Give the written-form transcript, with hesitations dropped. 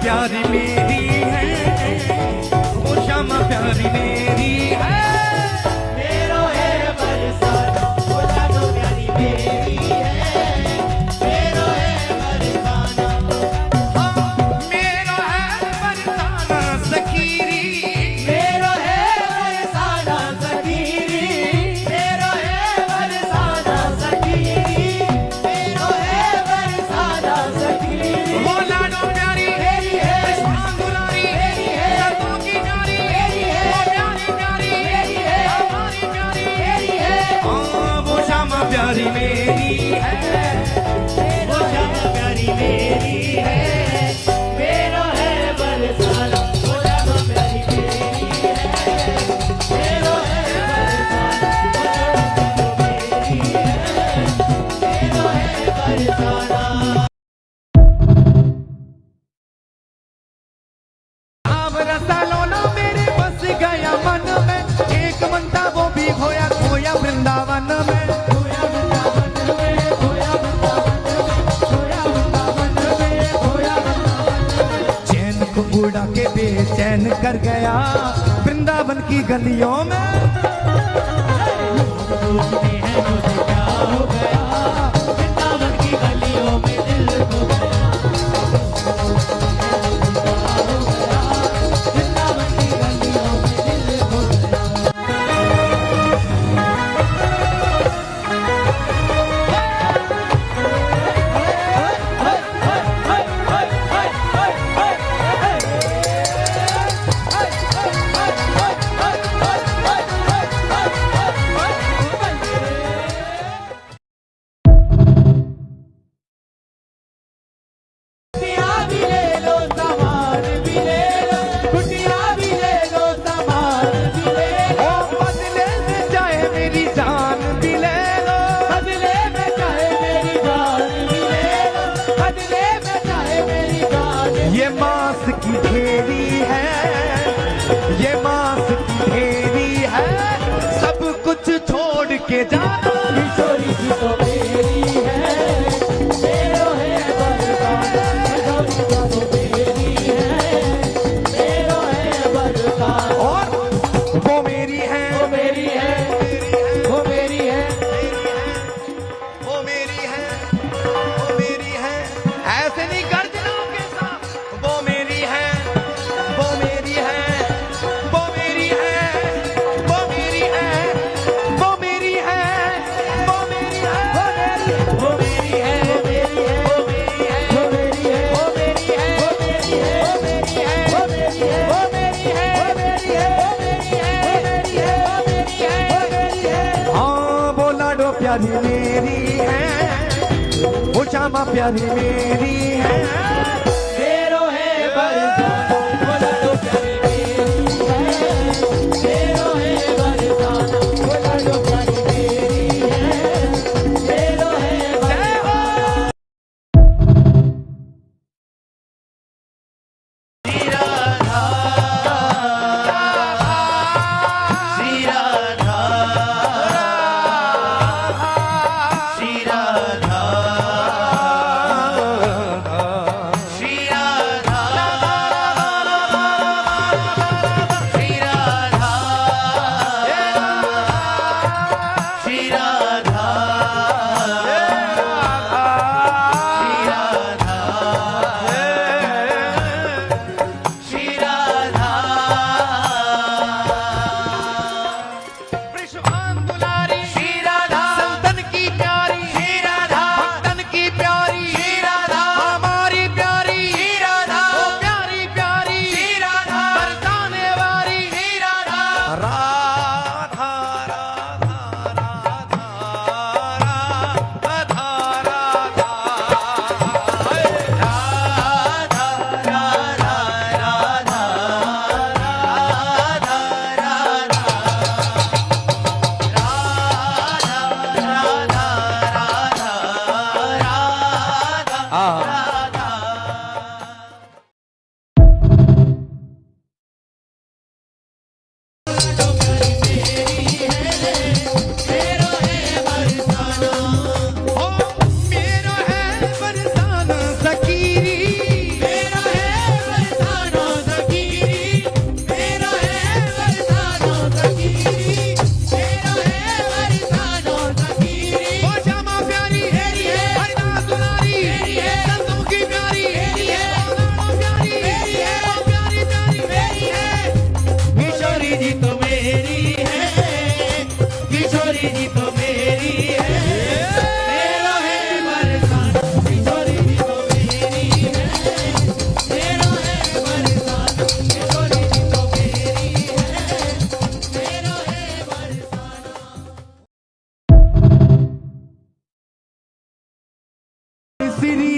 प्यारी मेरी है, वो शामा प्यारी मेरी है, मेरो है बरसाना, वो लाडो प्यारी मेरी है, मेरो है बरसाना, मेरो है बरसाना सकीरी, मेरो है बरसाना सकीरी, मेरो है बरसाना सकीरी, मेरो है बरसाना सकीरी, वो लाडो प्यारी प्यारी मेरी है, वो शामा प्यारी मेरी है, मेरो है बरसाना, वो शामा प्यारी मेरी है, मेरो है बरसाना, वो शामा प्यारी मेरी है, मेरो है बरसाना। आम रसालो ना मेरे बस गया मन में, एक मनता वो भी खोया खोया वृंदावन में, उड़ा के बेचैन कर गया वृंदावन की गलियों में, मुझे क्या हो गया वृंदावन की गलियों में दिल खो गया, वृंदावन की गलियों में दिल खो ये मांस की ढेरी है, ये मांस की ढेरी है, सब कुछ छोड़ के जाना किशोरी की तो मेरी है, मेरो है बरसाना, किशोरी तो मेरी है, मेरो है बरसाना, और वो मेरी है, वो मेरी है, वो मेरी है, वो मेरी है, वो मेरी है, ऐसे नहीं कर प्यारी मेरी है, वो शामा प्यारी मेरी है, मेरो है बरसाना, वो लाडो प्यारी मेरी है, मेरो है बरसाना, वो लाडो प्यारी मेरी है, मेरो है बरसाना। श्री